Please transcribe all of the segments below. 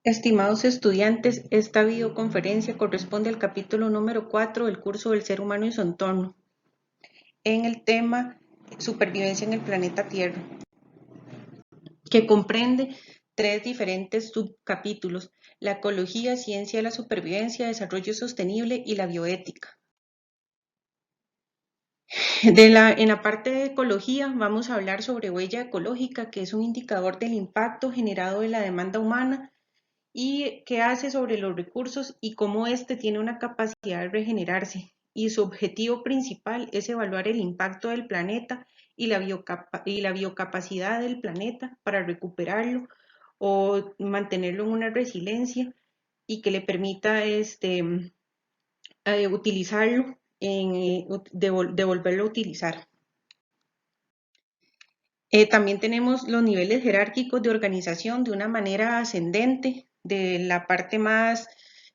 Estimados estudiantes, esta videoconferencia corresponde al capítulo número 4 del curso del ser humano y su entorno, en el tema Supervivencia en el planeta Tierra, que comprende 3 diferentes subcapítulos: la ecología, ciencia de la supervivencia, desarrollo sostenible y la bioética. En la parte de ecología vamos a hablar sobre huella ecológica, que es un indicador del impacto generado de la demanda humana y qué hace sobre los recursos y cómo éste tiene una capacidad de regenerarse. Y su objetivo principal es evaluar el impacto del planeta y la biocapacidad del planeta para recuperarlo o mantenerlo en una resiliencia y que le permita utilizarlo, devolverlo a utilizar. También tenemos los niveles jerárquicos de organización de una manera ascendente, de la parte más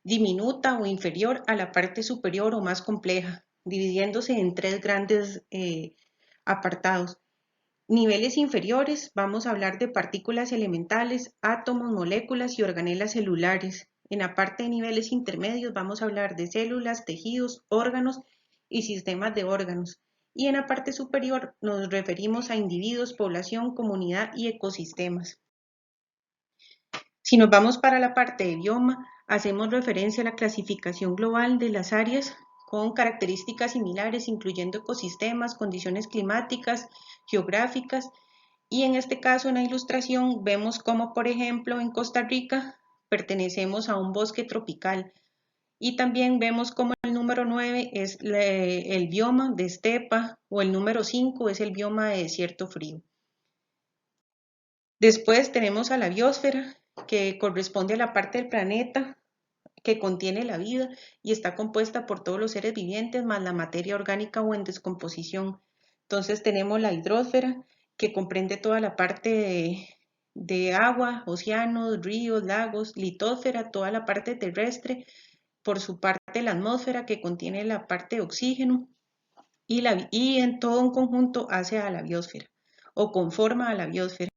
diminuta o inferior a la parte superior o más compleja, dividiéndose en 3 grandes apartados. Niveles inferiores, vamos a hablar de partículas elementales, átomos, moléculas y organelas celulares. En la parte de niveles intermedios vamos a hablar de células, tejidos, órganos y sistemas de órganos. Y en la parte superior nos referimos a individuos, población, comunidad y ecosistemas. Si nos vamos para la parte de bioma, hacemos referencia a la clasificación global de las áreas con características similares, incluyendo ecosistemas, condiciones climáticas, geográficas, y en este caso en la ilustración vemos como, por ejemplo, en Costa Rica pertenecemos a un bosque tropical, y también vemos como el número 9 es el bioma de estepa o el número 5 es el bioma de desierto frío. Después tenemos a la biosfera, que corresponde a la parte del planeta que contiene la vida y está compuesta por todos los seres vivientes más la materia orgánica o en descomposición. Entonces tenemos la hidrosfera, que comprende toda la parte de agua, océanos, ríos, lagos; litósfera, toda la parte terrestre; por su parte la atmósfera, que contiene la parte de oxígeno, y en todo un conjunto hace a la biosfera o conforma a la biosfera.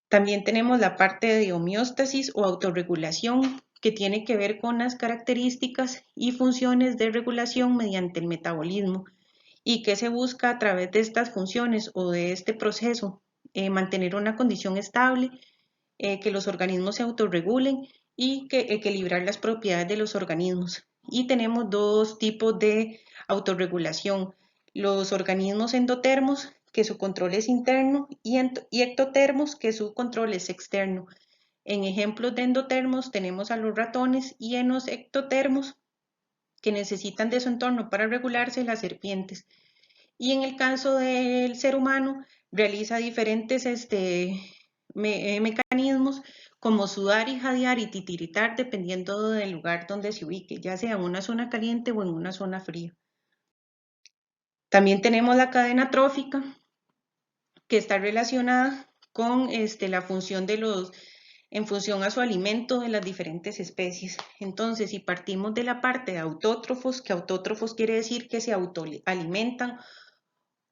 También tenemos la parte de homeostasis o autorregulación, que tiene que ver con las características y funciones de regulación mediante el metabolismo, y que se busca a través de estas funciones o de este proceso mantener una condición estable, que los organismos se autorregulen y que equilibrar las propiedades de los organismos. Y tenemos 2 tipos de autorregulación: los organismos endotermos, que su control es interno, y ectotermos, que su control es externo. En ejemplos de endotermos tenemos a los ratones, y en los ectotermos, que necesitan de su entorno para regularse, las serpientes. Y en el caso del ser humano, realiza diferentes mecanismos como sudar y jadear y titiritar, dependiendo del lugar donde se ubique, ya sea en una zona caliente o en una zona fría. También tenemos la cadena trófica, que está relacionada con la función en función a su alimento de las diferentes especies. Entonces, si partimos de la parte de autótrofos, que autótrofos quiere decir que se autoalimentan,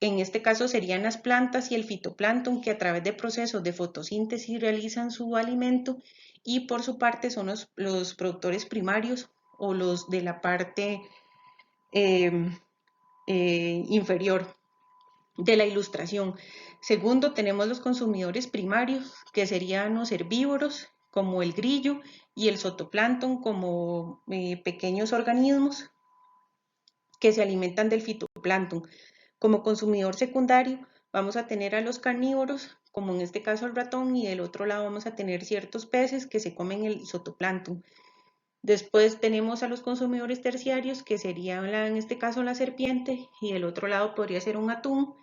en este caso serían las plantas y el fitoplancton, que a través de procesos de fotosíntesis realizan su alimento, y por su parte son los productores primarios o los de la parte inferior de la ilustración. Segundo, tenemos los consumidores primarios, que serían los herbívoros, como el grillo, y el zooplancton, como pequeños organismos que se alimentan del fitoplancton. Como consumidor secundario vamos a tener a los carnívoros, como en este caso el ratón, y del otro lado vamos a tener ciertos peces que se comen el zooplancton. Después tenemos a los consumidores terciarios, que serían en este caso la serpiente, y del otro lado podría ser un atún.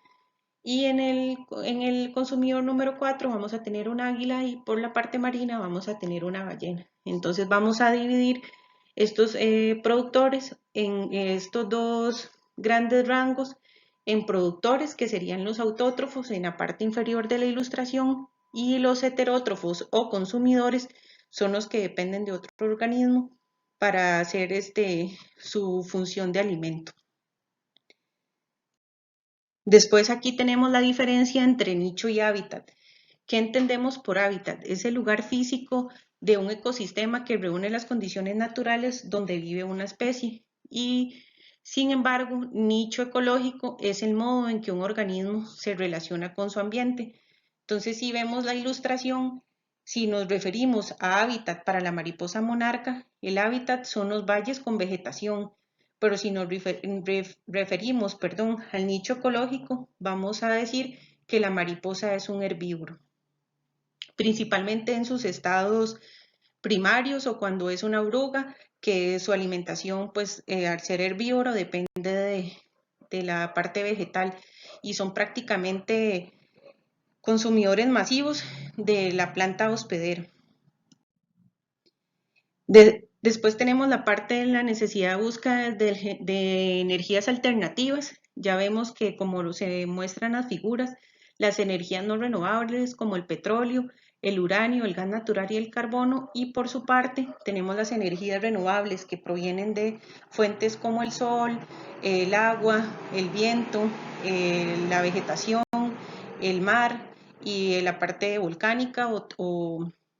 Y en el consumidor número 4 vamos a tener un águila, y por la parte marina vamos a tener una ballena. Entonces vamos a dividir estos productores en estos 2 grandes rangos: en productores, que serían los autótrofos en la parte inferior de la ilustración, y los heterótrofos o consumidores son los que dependen de otro organismo para hacer su función de alimento. Después aquí tenemos la diferencia entre nicho y hábitat. ¿Qué entendemos por hábitat? Es el lugar físico de un ecosistema que reúne las condiciones naturales donde vive una especie. Y sin embargo, nicho ecológico es el modo en que un organismo se relaciona con su ambiente. Entonces, si vemos la ilustración, si nos referimos a hábitat para la mariposa monarca, el hábitat son los valles con vegetación, pero si nos referimos, al nicho ecológico, vamos a decir que la mariposa es un herbívoro, principalmente en sus estados primarios o cuando es una oruga, que su alimentación, pues al ser herbívoro, depende de la parte vegetal y son prácticamente consumidores masivos de la planta hospedera. Después tenemos la parte de la necesidad de búsqueda de energías alternativas. Ya vemos que como se muestran las figuras, las energías no renovables como el petróleo, el uranio, el gas natural y el carbono, y por su parte tenemos las energías renovables que provienen de fuentes como el sol, el agua, el viento, la vegetación, el mar y la parte volcánica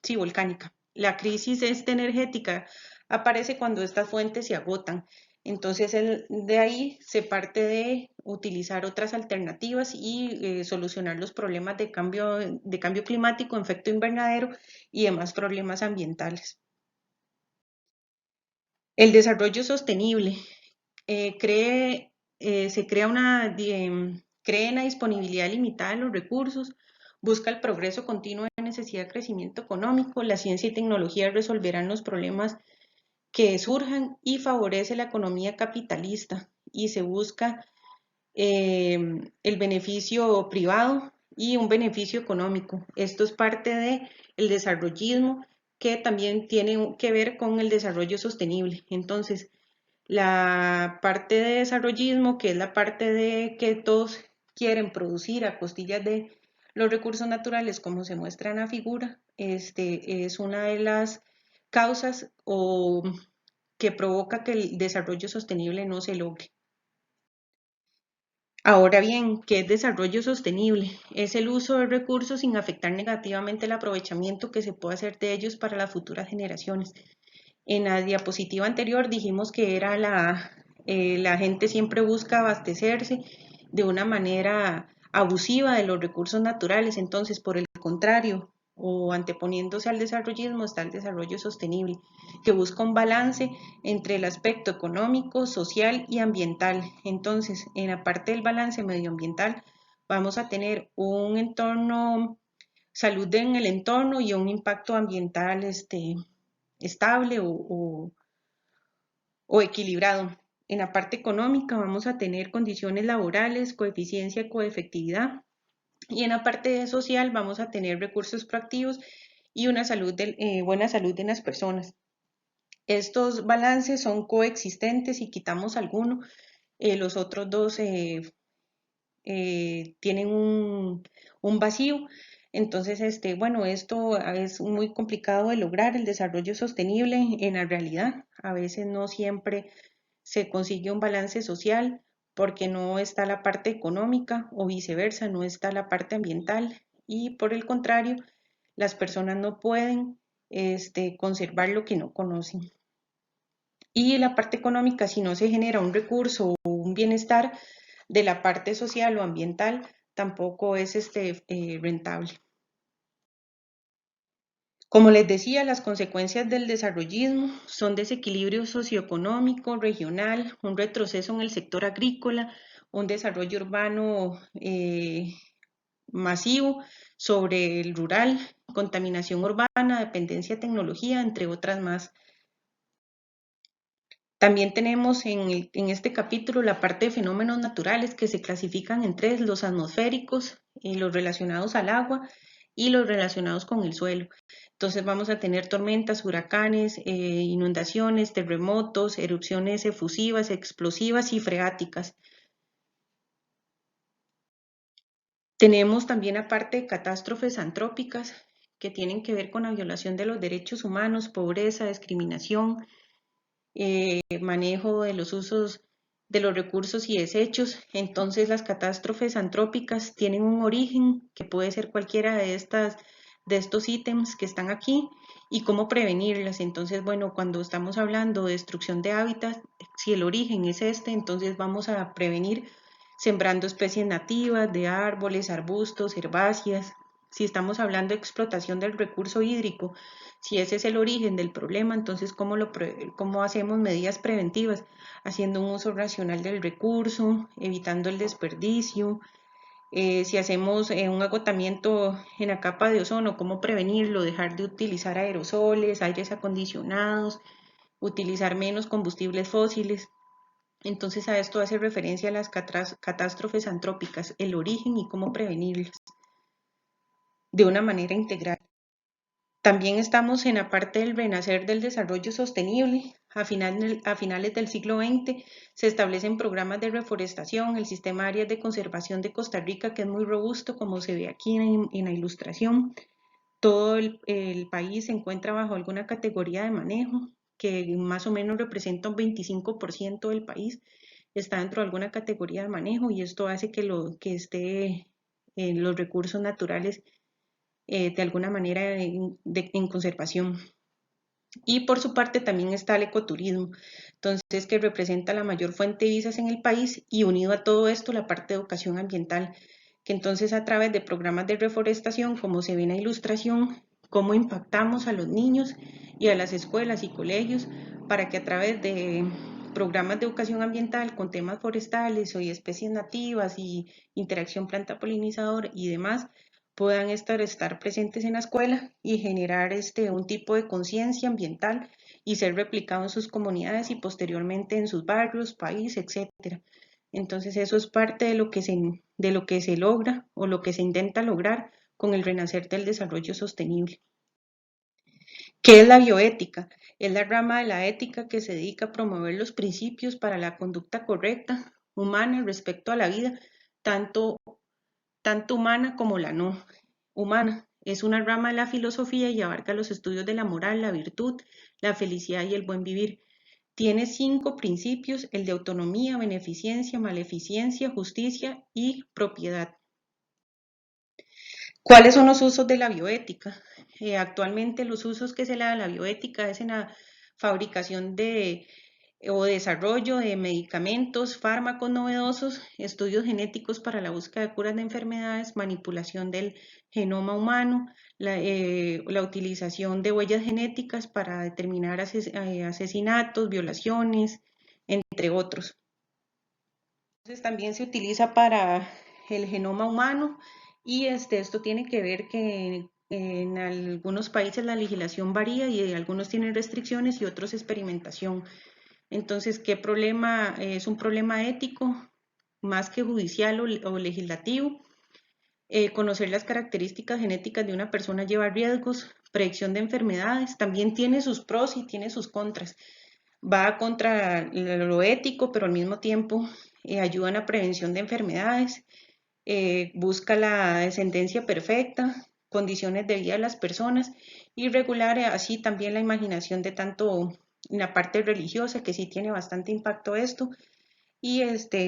sí, volcánica. La crisis energética aparece cuando estas fuentes se agotan. Entonces, de ahí se parte de utilizar otras alternativas y solucionar los problemas de cambio climático, efecto invernadero y demás problemas ambientales. El desarrollo sostenible se crea cree en la disponibilidad limitada de los recursos, busca el progreso continuo de necesidad de crecimiento económico, la ciencia y tecnología resolverán los problemas que surjan y favorece la economía capitalista y se busca el beneficio privado y un beneficio económico. Esto es parte del desarrollismo que también tiene que ver con el desarrollo sostenible. Entonces, la parte de desarrollismo, que es la parte de que todos quieren producir a costillas de los recursos naturales, como se muestra en la figura, es una de las causas que provoca que el desarrollo sostenible no se logre. Ahora bien, ¿qué es desarrollo sostenible? Es el uso de recursos sin afectar negativamente el aprovechamiento que se puede hacer de ellos para las futuras generaciones. En la diapositiva anterior dijimos que era la gente siempre busca abastecerse de una manera abusiva de los recursos naturales, entonces por el contrario, o anteponiéndose al desarrollismo está el desarrollo sostenible, que busca un balance entre el aspecto económico, social y ambiental. Entonces, en la parte del balance medioambiental vamos a tener un entorno, salud en el entorno y un impacto ambiental estable o equilibrado. En la parte económica vamos a tener condiciones laborales, coeficiencia, coefectividad. Y en la parte social vamos a tener recursos proactivos y una buena salud en las personas. Estos balances son coexistentes. Si quitamos alguno, los otros dos tienen un vacío. Entonces, bueno, esto es muy complicado de lograr, el desarrollo sostenible en la realidad. A veces no siempre se consigue un balance social porque no está la parte económica o viceversa, no está la parte ambiental y por el contrario, las personas no pueden conservar lo que no conocen. Y la parte económica, si no se genera un recurso o un bienestar de la parte social o ambiental, tampoco es rentable. Como les decía, las consecuencias del desarrollismo son desequilibrio socioeconómico, regional, un retroceso en el sector agrícola, un desarrollo urbano masivo sobre el rural, contaminación urbana, dependencia de tecnología, entre otras más. También tenemos en este capítulo la parte de fenómenos naturales que se clasifican en tres: los atmosféricos, los relacionados al agua y los relacionados con el suelo. Entonces vamos a tener tormentas, huracanes, inundaciones, terremotos, erupciones efusivas, explosivas y freáticas. Tenemos también aparte de catástrofes antrópicas que tienen que ver con la violación de los derechos humanos, pobreza, discriminación, manejo de los usos de los recursos y desechos. Entonces las catástrofes antrópicas tienen un origen que puede ser cualquiera de de estos ítems que están aquí y cómo prevenirlas. Entonces, bueno, cuando estamos hablando de destrucción de hábitat, si el origen es este, entonces vamos a prevenir sembrando especies nativas de árboles, arbustos, herbáceas. Si estamos hablando de explotación del recurso hídrico, si ese es el origen del problema, entonces ¿cómo hacemos medidas preventivas? Haciendo un uso racional del recurso, evitando el desperdicio. Si hacemos un agotamiento en la capa de ozono, ¿cómo prevenirlo? Dejar de utilizar aerosoles, aires acondicionados, utilizar menos combustibles fósiles. Entonces a esto hace referencia a las catástrofes antrópicas, el origen y cómo prevenirlas de una manera integral. También estamos en la parte del renacer del desarrollo sostenible. A finales del siglo XX se establecen programas de reforestación, el sistema de áreas de conservación de Costa Rica, que es muy robusto, como se ve aquí en la ilustración. Todo el país se encuentra bajo alguna categoría de manejo, que más o menos representa un 25% del país, está dentro de alguna categoría de manejo y esto hace que esté los recursos naturales de alguna manera en conservación. Y por su parte también está el ecoturismo, entonces que representa la mayor fuente de divisas en el país y unido a todo esto la parte de educación ambiental, que entonces a través de programas de reforestación, como se ve en la ilustración, cómo impactamos a los niños y a las escuelas y colegios para que a través de programas de educación ambiental con temas forestales y especies nativas y interacción planta-polinizador y demás, puedan estar presentes en la escuela y generar un tipo de conciencia ambiental y ser replicado en sus comunidades y posteriormente en sus barrios, país, etcétera. Entonces eso es parte de lo que se logra o lo que se intenta lograr con el renacer del desarrollo sostenible. ¿Qué es la bioética? Es la rama de la ética que se dedica a promover los principios para la conducta correcta humana respecto a la vida, tanto humana como la no humana. Es una rama de la filosofía y abarca los estudios de la moral, la virtud, la felicidad y el buen vivir. Tiene 5 principios, el de autonomía, beneficencia, maleficencia, justicia y propiedad. ¿Cuáles son los usos de la bioética? Actualmente los usos que se le da a la bioética es en la fabricación o desarrollo de medicamentos, fármacos novedosos, estudios genéticos para la búsqueda de curas de enfermedades, manipulación del genoma humano, la utilización de huellas genéticas para determinar asesinatos, violaciones, entre otros. Entonces también se utiliza para el genoma humano y esto tiene que ver que en algunos países la legislación varía y algunos tienen restricciones y otros experimentación. Entonces, ¿qué problema? Es un problema ético más que judicial o legislativo. Conocer las características genéticas de una persona lleva riesgos, predicción de enfermedades, también tiene sus pros y tiene sus contras. Va contra lo ético, pero al mismo tiempo ayuda en la prevención de enfermedades, busca la descendencia perfecta, condiciones de vida de las personas y regular así también la imaginación de tanto en la parte religiosa, que sí tiene bastante impacto esto, y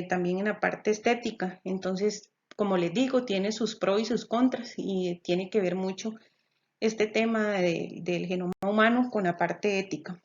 también en la parte estética. Entonces, como les digo, tiene sus pros y sus contras y tiene que ver mucho este tema del genoma humano con la parte ética.